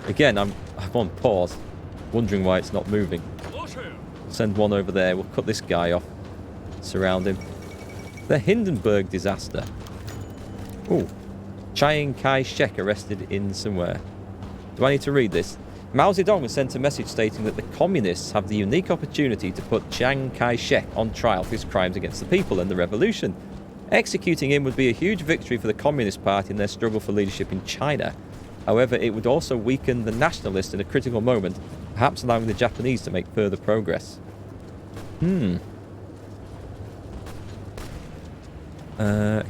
Again, I'm on pause, wondering why it's not moving. Send one over there. We'll cut this guy off. Surround him. The Hindenburg disaster. Ooh. Chiang Kai-shek arrested in somewhere. Do I need to read this? Mao Zedong has sent a message stating that the communists have the unique opportunity to put Chiang Kai-shek on trial for his crimes against the people and the revolution. Executing him would be a huge victory for the Communist Party in their struggle for leadership in China. However, it would also weaken the nationalists in a critical moment, perhaps allowing the Japanese to make further progress.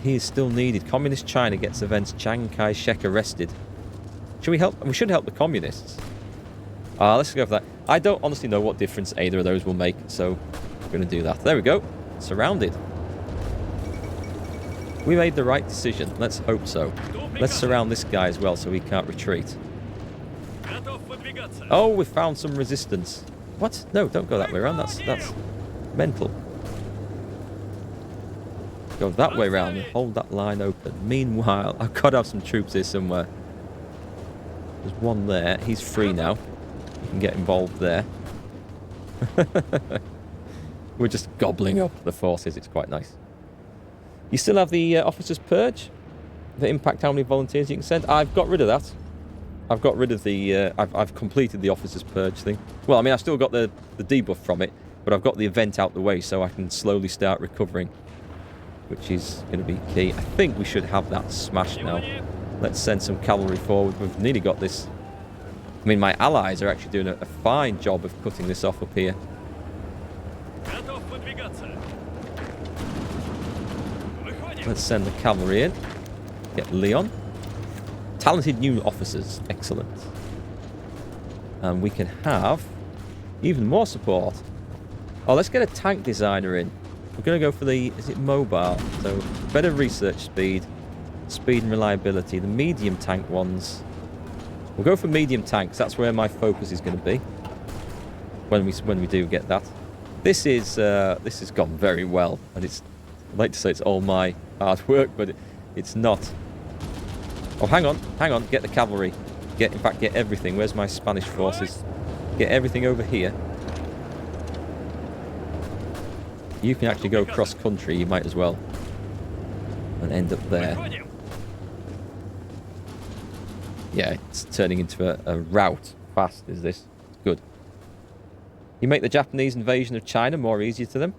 He is still needed. Communist China gets events Chiang Kai-shek arrested. Should we help? We should help the communists. Let's go for that. I don't honestly know what difference either of those will make, so we're going to do that. There we go. Surrounded. We made the right decision. Let's hope so. Let's surround this guy as well so he can't retreat. Oh, we found some resistance. What? No, don't go that way around. That's mental. Go that way around and hold that line open. Meanwhile, I've got to have some troops here somewhere. There's one there. He's free now. You can get involved there. We're just gobbling up the forces. It's quite nice. You still have the officers' purge? The impact how many volunteers you can send? I've got rid of that. I've got rid of the... I've completed the officers' purge thing. Well, I mean, I've still got the debuff from it, but I've got the event out the way so I can slowly start recovering, which is going to be key. I think we should have that smashed now. Let's send some cavalry forward. We've nearly got this. I mean, my allies are actually doing a fine job of cutting this off up here. Let's send the cavalry in. Get Leon. Talented new officers. Excellent. And we can have even more support. Oh, let's get a tank designer in. We're going to go for the... Is it mobile? So, better research speed. Speed and reliability. The medium tank ones. We'll go for medium tanks. That's where my focus is going to be. When we do get that. This has gone very well. And it's... I'd like to say it's all my hard work, but it's not. Oh, hang on. Get the cavalry. In fact, get everything. Where's my Spanish forces? Get everything over here. You can actually go cross country. You might as well. And end up there. Yeah, it's turning into a rout fast, is this? It's good. You make the Japanese invasion of China more easier to them.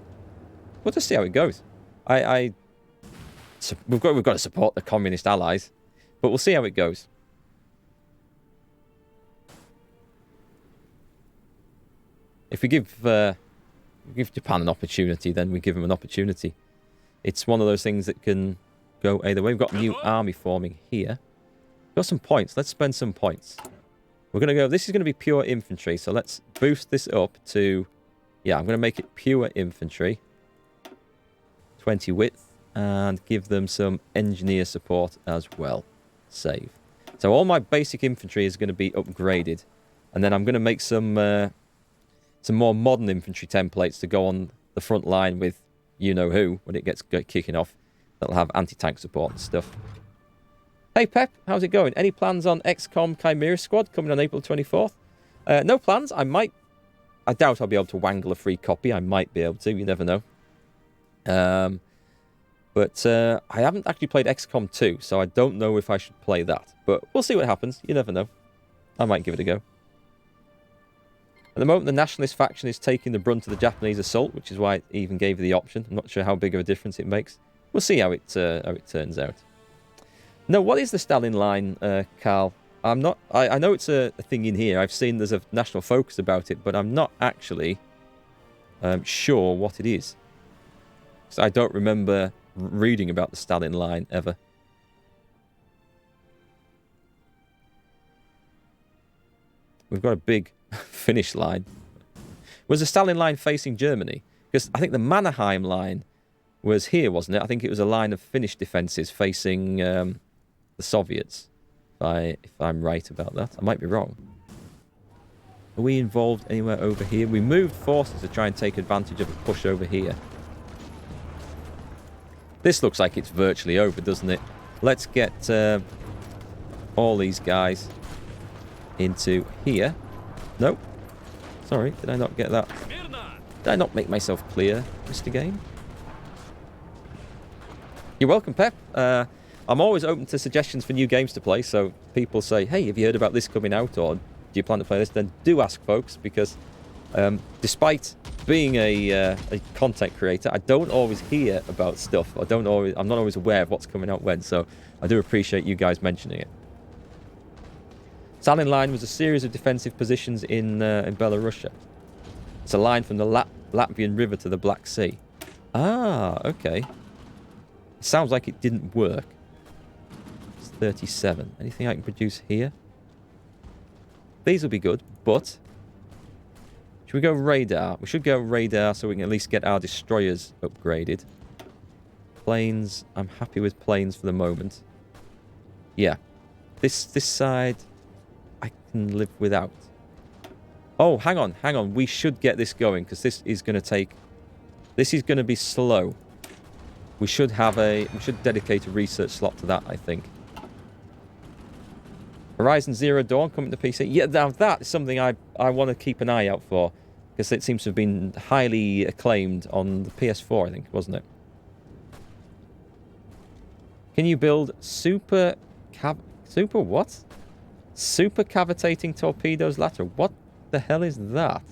We'll just see how it goes. We've got to support the communist allies, but we'll see how it goes. If we give Japan an opportunity, then we give them an opportunity. It's one of those things that can go either way. We've got a new army forming here. Got some points. Let's spend some points. We're going to go... This is going to be pure infantry, so let's boost this up to... Yeah, I'm going to make it pure infantry. 20 width. And give them some engineer support as well. Save. So all my basic infantry is going to be upgraded. And then I'm going to make some more modern infantry templates to go on the front line with you-know-who when it gets kicking off. That'll have anti-tank support and stuff. Hey Pep, how's it going? Any plans on XCOM Chimera Squad coming on April 24th? No plans. I doubt I'll be able to wangle a free copy. I might be able to. You never know. But I haven't actually played XCOM 2, so I don't know if I should play that. But we'll see what happens. You never know. I might give it a go. At the moment, the nationalist faction is taking the brunt of the Japanese assault, which is why it even gave the option. I'm not sure how big of a difference it makes. We'll see how it turns out. No, what is the Stalin line, Carl? I'm not... I know it's a thing in here. I've seen there's a national focus about it, but I'm not actually sure what it is. So I don't remember reading about the Stalin line ever. We've got a big Finnish line. Was the Stalin line facing Germany? Because I think the Mannerheim line was here, wasn't it? I think it was a line of Finnish defences facing the Soviets, if I'm right about that. I might be wrong. Are we involved anywhere over here? We moved forces to try and take advantage of a push over here. This looks like it's virtually over, doesn't it? Let's get all these guys into here. Nope. Sorry, did I not get that? Did I not make myself clear, Mr. Game? You're welcome, Pep. I'm always open to suggestions for new games to play, so people say, hey, have you heard about this coming out, or do you plan to play this? Then do ask, folks, because despite being a content creator, I don't always hear about stuff. I'm not always aware of what's coming out when, so I do appreciate you guys mentioning it. Salin Line was a series of defensive positions in Belarusia. It's a line from the Latvian River to the Black Sea. Ah, okay. It sounds like it didn't work. It's 37. Anything I can produce here? These will be good, but... should we go radar? We should go radar so we can at least get our destroyers upgraded. Planes. I'm happy with planes for the moment. Yeah. This side... I can live without. Oh, hang on. We should get this going, because this is going to take... this is going to be slow. We should dedicate a research slot to that, I think. Horizon Zero Dawn coming to PC. Yeah, now that is something I want to keep an eye out for, because it seems to have been highly acclaimed on the PS4, I think, wasn't it? Can you build super what? Super cavitating torpedoes lateral. What the hell is that?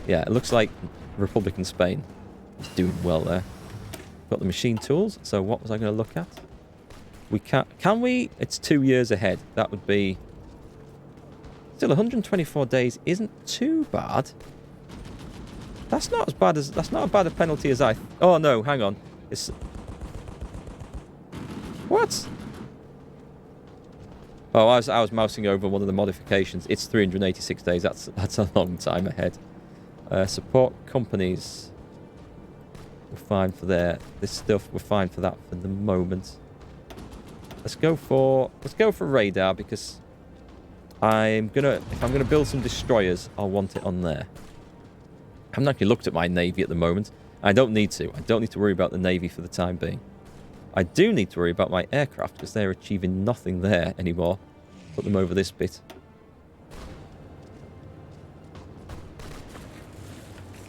Yeah, it looks like Republican Spain is doing well there. Got the machine tools. So what was I going to look at? We can we? It's 2 years ahead. That would be still 124 days. Isn't too bad. That's not as bad as bad a penalty as I. Oh no, hang on. It's what? Oh, I was mousing over one of the modifications. It's 386 days. That's a long time ahead. Support companies. We're fine for this stuff. We're fine for that for the moment. Let's go for radar, because if I'm gonna build some destroyers, I'll want it on there. I haven't actually looked at my navy at the moment. I don't need to. I don't need to worry about the navy for the time being. I do need to worry about my aircraft, because they're achieving nothing there anymore. Put them over this bit.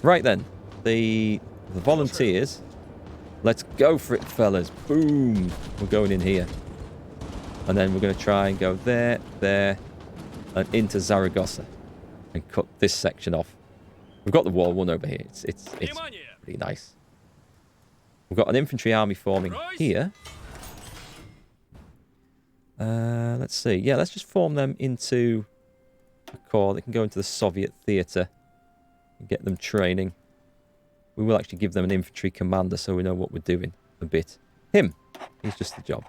Right then, the volunteers. Let's go for it, fellas. Boom. We're going in here. And then we're going to try and go there, and into Zaragoza. And cut this section off. We've got the War 1 over here. It's pretty nice. We've got an infantry army forming here. Let's see. Yeah, let's just form them into a corps. They can go into the Soviet theatre and get them training. We will actually give them an infantry commander so we know what we're doing a bit. Him. He's just the job.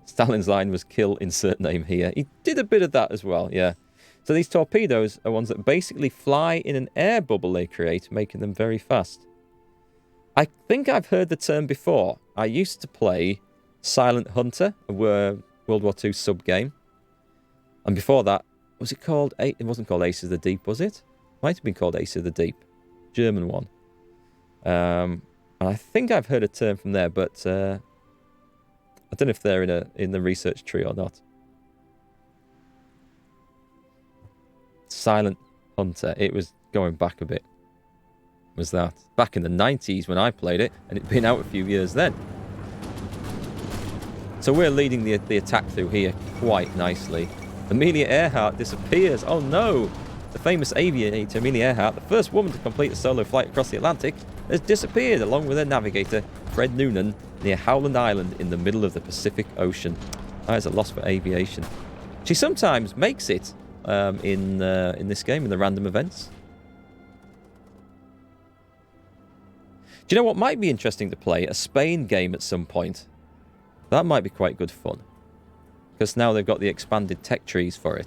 Stalin's line was kill insert name here. He did a bit of that as well, yeah. So these torpedoes are ones that basically fly in an air bubble they create, making them very fast. I think I've heard the term before. I used to play Silent Hunter, a World War II sub-game. And before that, was it called... It wasn't called Ace of the Deep, was it? Might have been called Ace of the Deep. German one. And I think I've heard a term from there, but I don't know if they're in the research tree or not. Silent Hunter. It was going back a bit. Was that back in the 90s when I played it, and it'd been out a few years then. So we're leading the attack through here quite nicely. Amelia Earhart disappears. Oh no! The famous aviator Amelia Earhart, the first woman to complete a solo flight across the Atlantic, has disappeared along with her navigator, Fred Noonan, near Howland Island in the middle of the Pacific Ocean. That is a loss for aviation. She sometimes makes it in this game, in the random events. Do you know what might be interesting to play? A Spain game at some point. That might be quite good fun. Because now they've got the expanded tech trees for it.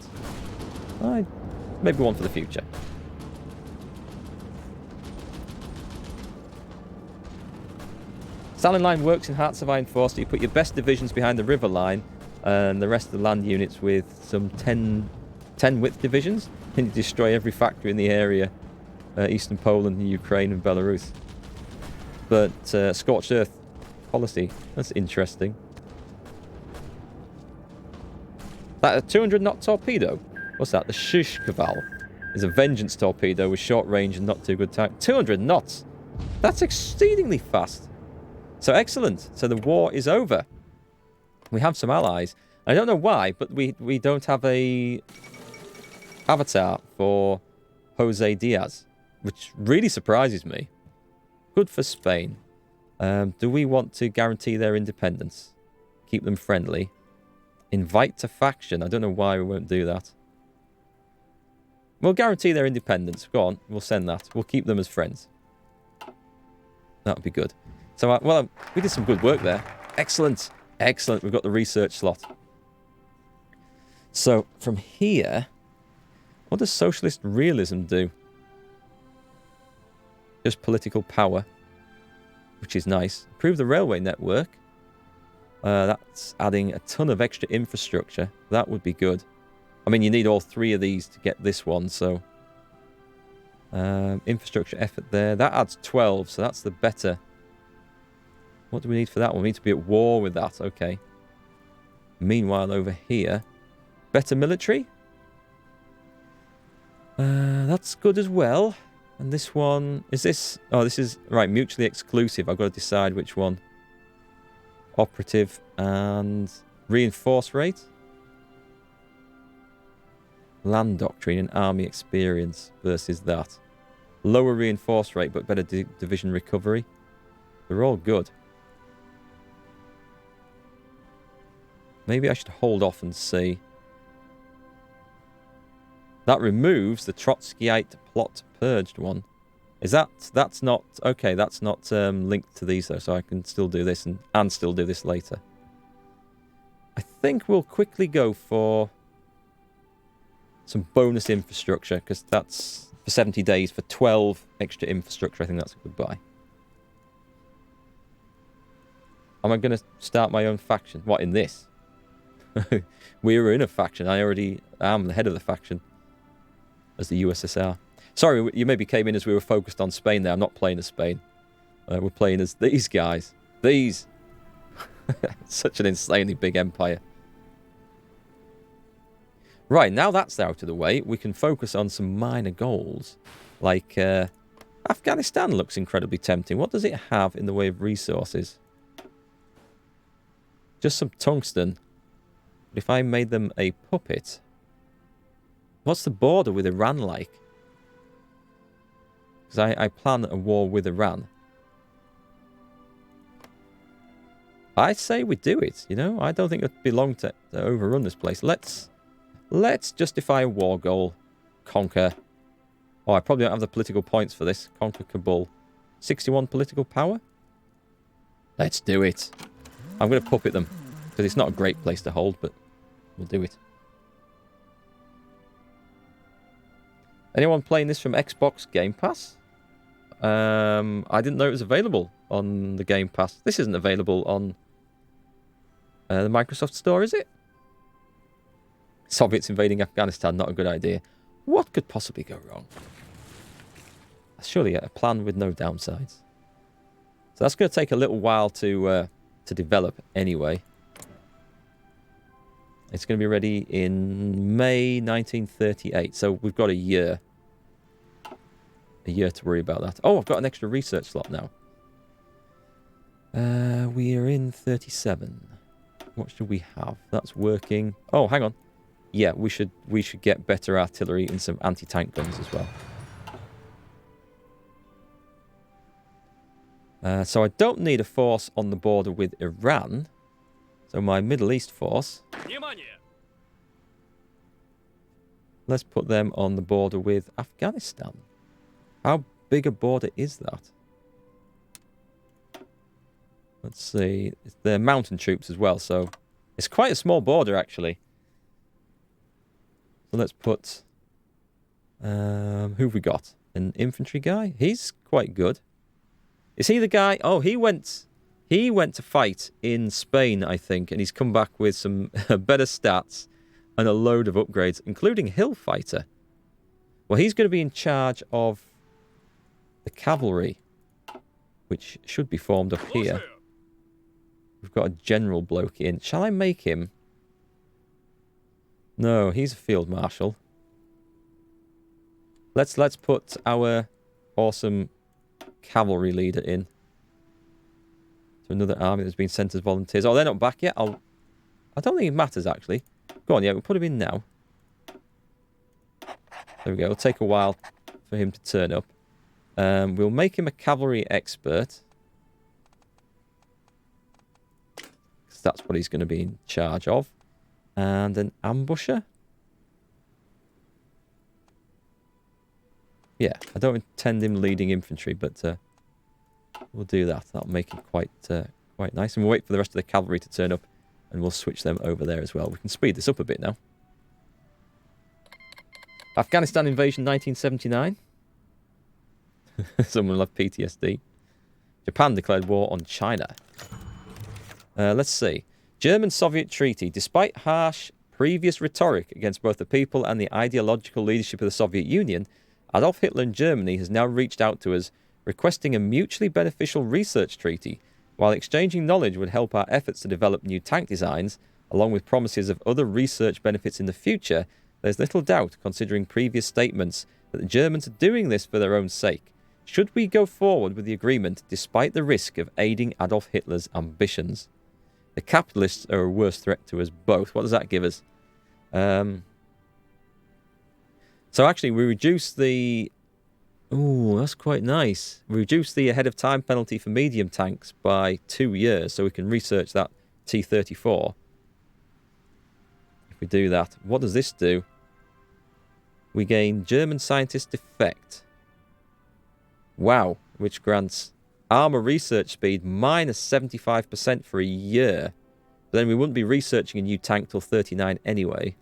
Maybe one for the future. Stalin Line works in Hearts of Iron Force. So you put your best divisions behind the river line and the rest of the land units with some 10 width divisions. And you destroy every factory in the area Eastern Poland, Ukraine, and Belarus. But scorched earth policy, that's interesting. That a 200 knot torpedo? What's that? The Shishkaval is a vengeance torpedo with short range and not too good time. 200 knots? That's exceedingly fast. So excellent. So the war is over. We have some allies. I don't know why, but we don't have a avatar for Jose Diaz, which really surprises me. Good for Spain. Do we want to guarantee their independence? Keep them friendly. Invite to faction. I don't know why we won't do that. We'll guarantee their independence. Go on, we'll send that. We'll keep them as friends. That would be good. So, well, we did some good work there. Excellent. Excellent. We've got the research slot. So, from here, what does socialist realism do? Just political power, which is nice. Improve the railway network. That's adding a ton of extra infrastructure. That would be good. I mean, you need all three of these to get this one, so... infrastructure effort there. That adds 12, so that's the better. What do we need for that one? We need to be at war with that. Okay. Meanwhile, over here... better military. That's good as well. And this one... is this... oh, this is... right, mutually exclusive. I've got to decide which one. Operative and... reinforce rate. Land doctrine and army experience versus that. Lower reinforce rate, but better division recovery. They're all good. Maybe I should hold off and see. That removes the Trotskyite plot purged one. Is that... that's not... okay, that's not linked to these though, so I can still do this and still do this later. I think we'll quickly go for some bonus infrastructure, because that's for 70 days for 12 extra infrastructure. I think that's a good buy. Am I going to start my own faction? What, in this? We were in a faction. I already am the head of the faction as the USSR. Sorry, you maybe came in as we were focused on Spain there. I'm not playing as Spain. We're playing as these guys. These. Such an insanely big empire. Right, now that's out of the way, we can focus on some minor goals. Like, Afghanistan looks incredibly tempting. What does it have in the way of resources? Just some tungsten. But if I made them a puppet... what's the border with Iran like? Because I plan a war with Iran. I say we do it, you know? I don't think it'd be long to overrun this place. Let's justify a war goal. Conquer. Oh, I probably don't have the political points for this. Conquer Kabul. 61 political power? Let's do it. I'm going to puppet them. Because it's not a great place to hold, but we'll do it. Anyone playing this from Xbox Game Pass? I didn't know it was available on the Game Pass. This isn't available on the Microsoft Store, is it? Soviets invading Afghanistan, not a good idea. What could possibly go wrong? Surely a plan with no downsides. So that's going to take a little while to develop anyway. It's going to be ready in May 1938, so we've got a year. A year to worry about that. Oh, I've got an extra research slot now. We are in 37. What should we have? That's working. Oh, hang on. Yeah, we should get better artillery and some anti-tank guns as well. So I don't need a force on the border with Iran. So my Middle East force... let's put them on the border with Afghanistan. How big a border is that? Let's see. They're mountain troops as well, so... it's quite a small border, actually. So let's put... who've we got? An infantry guy? He's quite good. Is he the guy... oh, he went to fight in Spain, I think, and he's come back with some better stats and a load of upgrades, including Hill Fighter. Well, he's going to be in charge of cavalry, which should be formed up here. We've got a general bloke in. Shall I make him? No, he's a field marshal. Let's put our awesome cavalry leader in to another army that's been sent as volunteers. Oh, they're not back yet. I don't think it matters, actually. Go on, yeah, we'll put him in now. There we go. It'll take a while for him to turn up. We'll make him a cavalry expert. Because that's what he's going to be in charge of. And an ambusher. Yeah, I don't intend him leading infantry, but we'll do that. That'll make it quite nice. And we'll wait for the rest of the cavalry to turn up, and we'll switch them over there as well. We can speed this up a bit now. Afghanistan invasion 1979. Someone left PTSD. Japan declared war on China. Let's see. German-Soviet treaty. Despite harsh previous rhetoric against both the people and the ideological leadership of the Soviet Union, Adolf Hitler and Germany has now reached out to us, requesting a mutually beneficial research treaty. While exchanging knowledge would help our efforts to develop new tank designs, along with promises of other research benefits in the future, there's little doubt, considering previous statements, that the Germans are doing this for their own sake. Should we go forward with the agreement despite the risk of aiding Adolf Hitler's ambitions? The capitalists are a worse threat to us both. What does that give us? So actually, we reduce the... Oh, that's quite nice. We reduce the ahead of time penalty for medium tanks by 2 years, so we can research that T-34. If we do that, what does this do? We gain German scientist effect. Wow, which grants armor research speed minus 75% for a year. But then we wouldn't be researching a new tank till 39 anyway.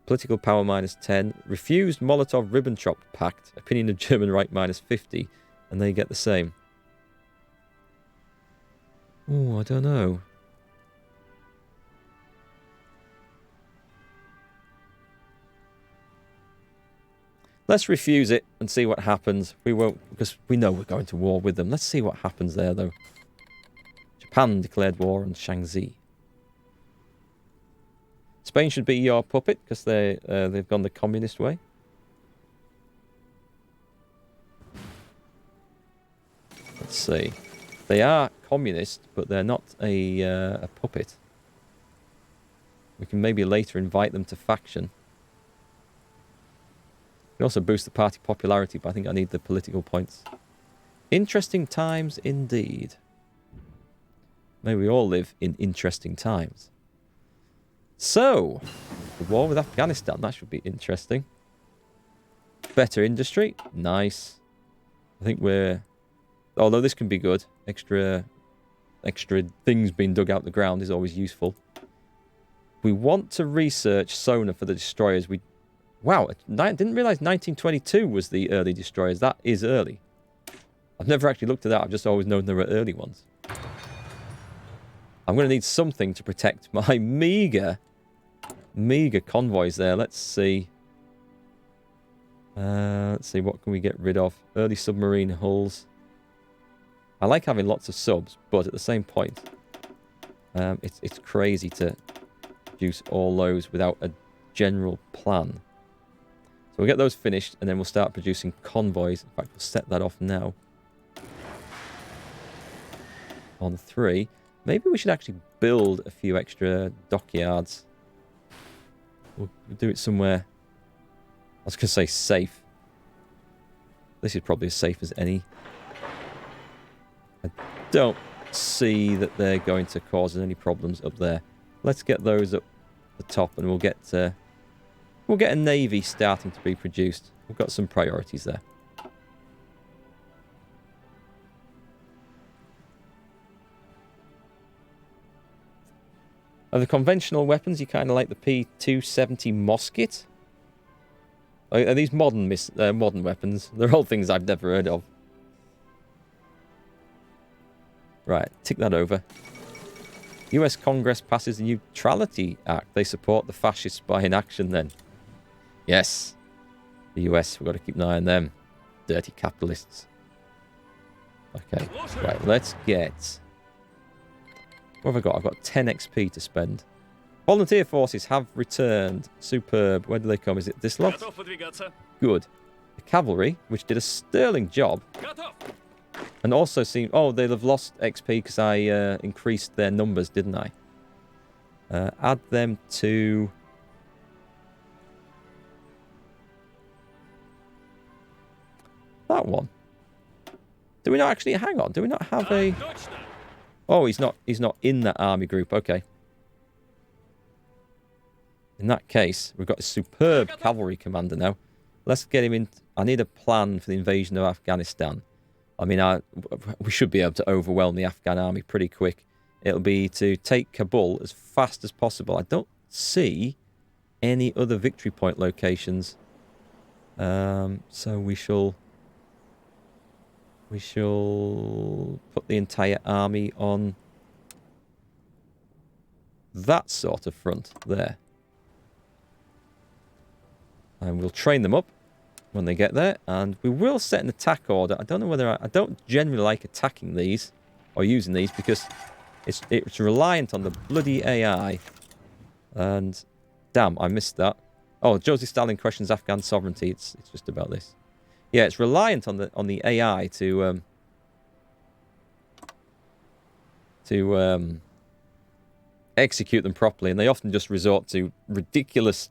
Political power minus 10. Refused Molotov-Ribbentrop Pact. Opinion of German right minus 50. And they get the same. Oh, I don't know. Let's refuse it and see what happens. We won't, because we know we're going to war with them. Let's see what happens there, though. Japan declared war on Shaanxi. Spain should be your puppet, because they've gone the communist way. Let's see. They are communist, but they're not a puppet. We can maybe later invite them to faction. We can also boost the party popularity, but I think I need the political points. Interesting times indeed. May we all live in interesting times. So, the war with Afghanistan, that should be interesting. Better industry, nice. I think we're... Although this can be good, extra things being dug out the ground is always useful. We want to research sonar for the destroyers. Wow, I didn't realise 1922 was the early destroyers. That is early. I've never actually looked at that. I've just always known there were early ones. I'm going to need something to protect my meager convoys there. Let's see. What can we get rid of? Early submarine hulls. I like having lots of subs, but at the same point, it's crazy to produce all those without a general plan. So we'll get those finished, and then we'll start producing convoys. In fact, we'll set that off now. On 3. Maybe we should actually build a few extra dockyards. We'll do it somewhere, I was going to say safe. This is probably as safe as any. I don't see that they're going to cause us any problems up there. Let's get those up the top, and we'll get a navy starting to be produced. We've got some priorities there. Of the conventional weapons, you kind of like the P270 musket. Are these modern weapons? They're all things I've never heard of. Right, tick that over. US Congress passes the Neutrality Act. They support the fascists by inaction then. Yes. The US, we've got to keep an eye on them. Dirty capitalists. Okay, right, let's get... What have I got? I've got 10 XP to spend. Volunteer forces have returned. Superb. Where do they come? Is it this lot? Good. The cavalry, which did a sterling job. And also seem... Oh, they'll have lost XP because I increased their numbers, didn't I? Add them to... That one. Do we not actually... Hang on. Do we not have a... Oh, he's not in that army group. Okay. In that case, we've got a superb cavalry commander now. Let's get him in. I need a plan for the invasion of Afghanistan. I mean, we should be able to overwhelm the Afghan army pretty quick. It'll be to take Kabul as fast as possible. I don't see any other victory point locations. So we shall put the entire army on that sort of front there. And we'll train them up when they get there. And we will set an attack order. I don't know whether... I don't generally like attacking these or using these because it's reliant on the bloody AI. And damn, I missed that. Oh, Joseph Stalin questions Afghan sovereignty. It's just about this. Yeah, it's reliant on the AI to execute them properly, and they often just resort to ridiculous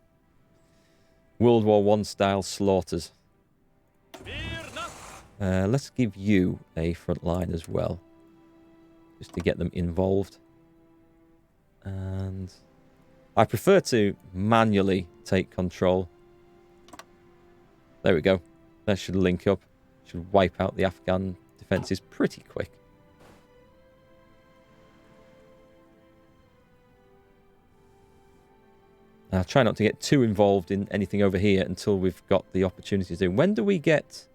World War I style slaughters. Let's give you a front line as well, just to get them involved. And I prefer to manually take control. There we go. That should link up. Should wipe out the Afghan defences pretty quick. I'll try not to get too involved in anything over here until we've got the opportunity to do. When do we get...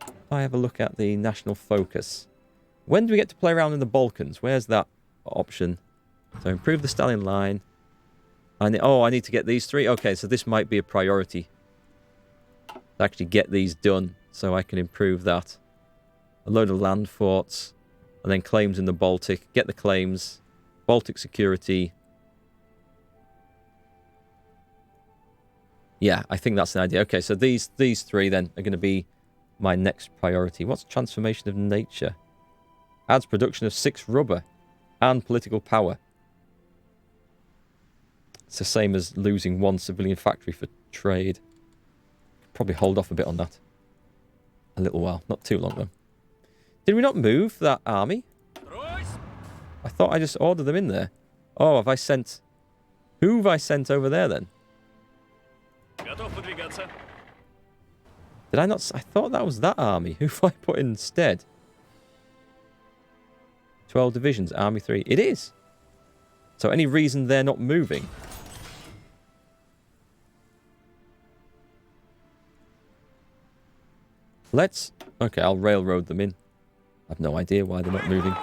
If I have a look at the national focus. When do we get to play around in the Balkans? Where's that option? So improve the Stalin line. I need to get these 3. Okay, so this might be a priority. To actually get these done so I can improve that. A load of land forts. And then claims in the Baltic. Get the claims. Baltic security. Yeah, I think that's an idea. Okay, so these 3 then are going to be my next priority. What's transformation of nature? Adds production of 6 rubber and political power. It's the same as losing 1 civilian factory for trade. Probably hold off a bit on that. A little while. Not too long, though. Did we not move that army? I thought I just ordered them in there. Oh, have I sent... Who have I sent over there, then? Did I not... I thought that was that army. Who have I put instead? 12 divisions, Army 3. It is. So any reason they're not moving? Let's... Okay, I'll railroad them in. I have no idea why they're not moving.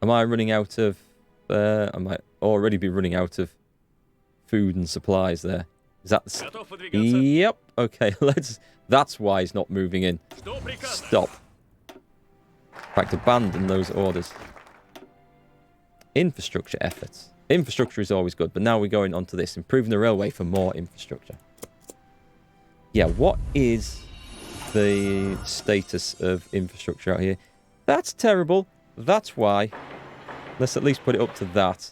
Am I running out of... I might already be running out of food and supplies there. Is that the... Yep. Okay, let's... That's why he's not moving in. Stop. In fact, abandon those orders. Infrastructure efforts. Infrastructure is always good, but now we're going on to this. Improving the railway for more infrastructure. Yeah, what is the status of infrastructure out here? That's terrible. That's why. Let's at least put it up to that.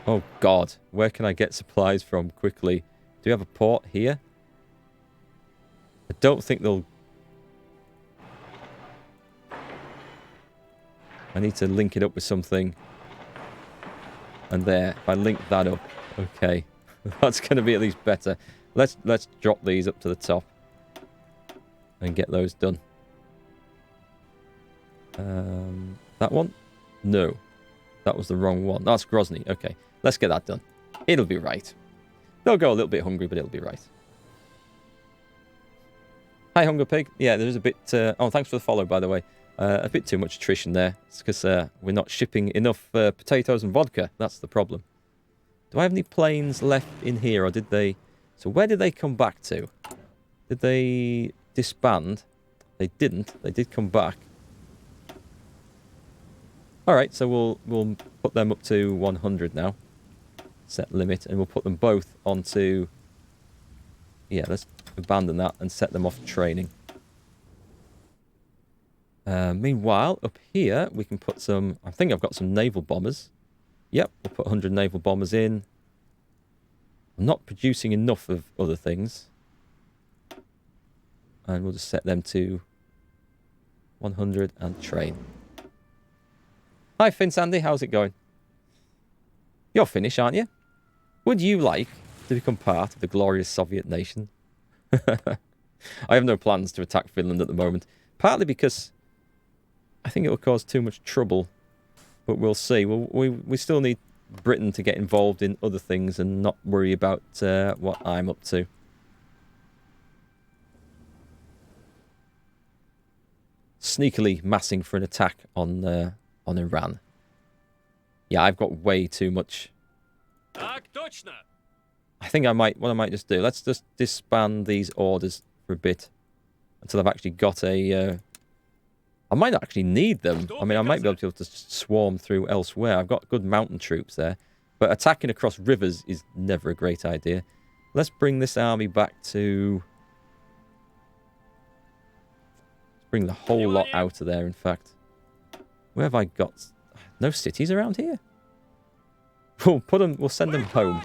Oh, God. Where can I get supplies from quickly? Do we have a port here? I don't think they'll... I need to link it up with something. And there. If I link that up. Okay. That's going to be at least better. Let's drop these up to the top. And get those done. That one? No. That was the wrong one. That's Grozny. Okay. Let's get that done. It'll be right. They'll go a little bit hungry, but it'll be right. Hi, Hunger Pig. Yeah, there's a bit... oh, thanks for the follow, by the way. A bit too much attrition there. It's because we're not shipping enough potatoes and vodka. That's the problem. Do I have any planes left in here, or did they... So where did they come back to? Did they disband? They didn't. They did come back. All right, so we'll put them up to 100 now. Set limit, and we'll put them both onto... Yeah, let's abandon that and set them off training. Meanwhile, up here, we can put some... I think I've got some naval bombers. Yep, we'll put 100 naval bombers in. I'm not producing enough of other things. And we'll just set them to 100 and train. Hi, Finn Sandy. How's it going? You're Finnish, aren't you? Would you like to become part of the glorious Soviet nation? I have no plans to attack Finland at the moment. Partly because I think it will cause too much trouble. But we'll see. We still need Britain to get involved in other things and not worry about what I'm up to. Sneakily massing for an attack on Iran. Yeah, I've got way too much. I think what I might just do, let's just disband these orders for a bit until I've actually got a... I might not actually need them. I mean, I might be able to swarm through elsewhere. I've got good mountain troops there. But attacking across rivers is never a great idea. Let's bring this army back to... Let's bring the whole lot out of there, in fact. Where have I got... No cities around here? We'll send them home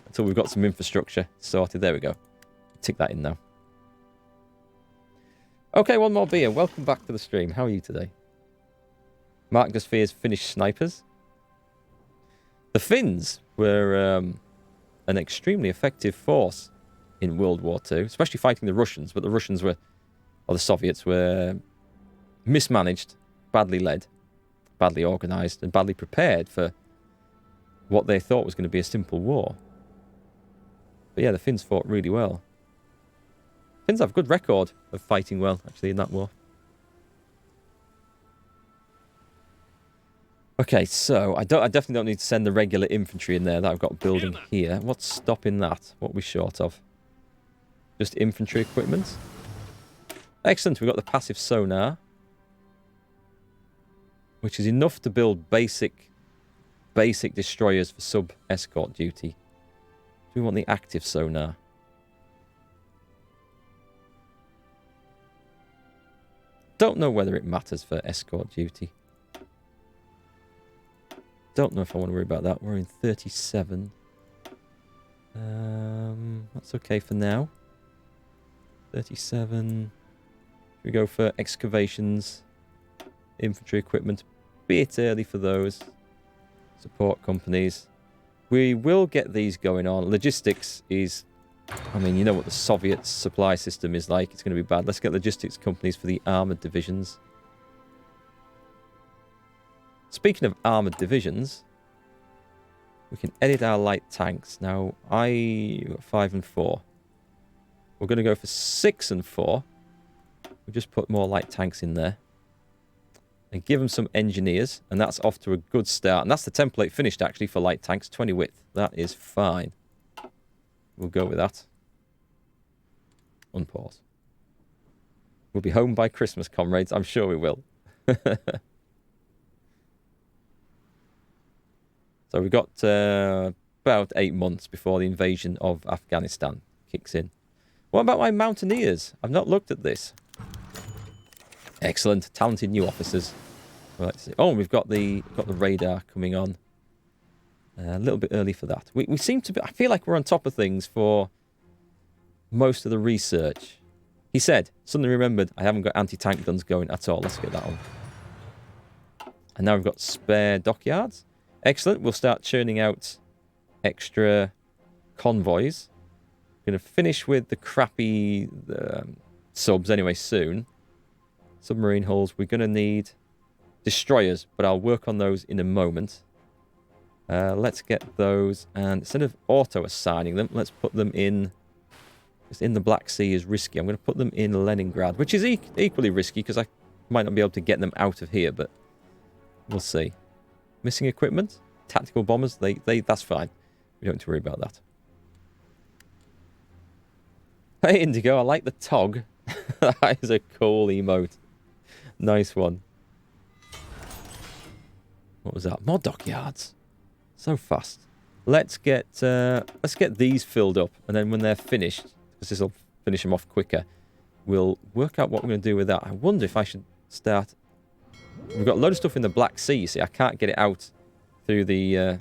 until we've got some infrastructure sorted. There we go. Tick that in now. Okay, one more beer. Welcome back to the stream. How are you today? Mark just fears Finnish snipers. The Finns were an extremely effective force in World War II, especially fighting the Russians. But the Russians were, or the Soviets were mismanaged, badly led, badly organized, and badly prepared for what they thought was going to be a simple war. But yeah, the Finns fought really well. Finns have a good record of fighting well, actually, in that war. Okay, so I definitely don't need to send the regular infantry in there that I've got building here. What's stopping that? What are we short of? Just infantry equipment? Excellent, we've got the passive sonar, which is enough to build basic destroyers for sub-escort duty. Do we want the active sonar? Don't know whether it matters for escort duty. Don't know if I want to worry about that. We're in 37. That's okay for now. 37. We go for excavations, infantry equipment. Bit early for those. Support companies. We will get these going on. Logistics is... I mean, you know what the Soviet supply system is like. It's going to be bad. Let's get logistics companies for the armoured divisions. Speaking of armoured divisions, we can edit our light tanks. Now, I got 5 and 4. We're going to go for 6 and 4. We'll just put more light tanks in there. And give them some engineers. And that's off to a good start. And that's the template finished, actually, for light tanks. 20 width. That is fine. We'll go with that. Unpause. We'll be home by Christmas, comrades. I'm sure we will. So we've got about 8 months before the invasion of Afghanistan kicks in. What about my mountaineers? I've not looked at this. Excellent. Talented new officers. Right, see. Oh, we've got the radar coming on. A little bit early for that. We seem to be... I feel like we're on top of things for most of the research. He said, suddenly remembered, I haven't got anti-tank guns going at all. Let's get that on. And now we've got spare dockyards. Excellent. We'll start churning out extra convoys. Going to finish with the crappy subs anyway soon. Submarine hulls. We're going to need destroyers, but I'll work on those in a moment. Let's get those, and instead of auto-assigning them, let's put them in... Because in the Black Sea is risky. I'm going to put them in Leningrad, which is equally risky, because I might not be able to get them out of here, but we'll see. Missing equipment? Tactical bombers? That's fine. We don't have to worry about that. Hey, Indigo, I like the tog. That is a cool emote. Nice one. What was that? More dockyards. So fast. Let's get these filled up, and then when they're finished, because this will finish them off quicker, we'll work out what we're going to do with that. I wonder if I should start... We've got a load of stuff in the Black Sea, you see. I can't get it out through the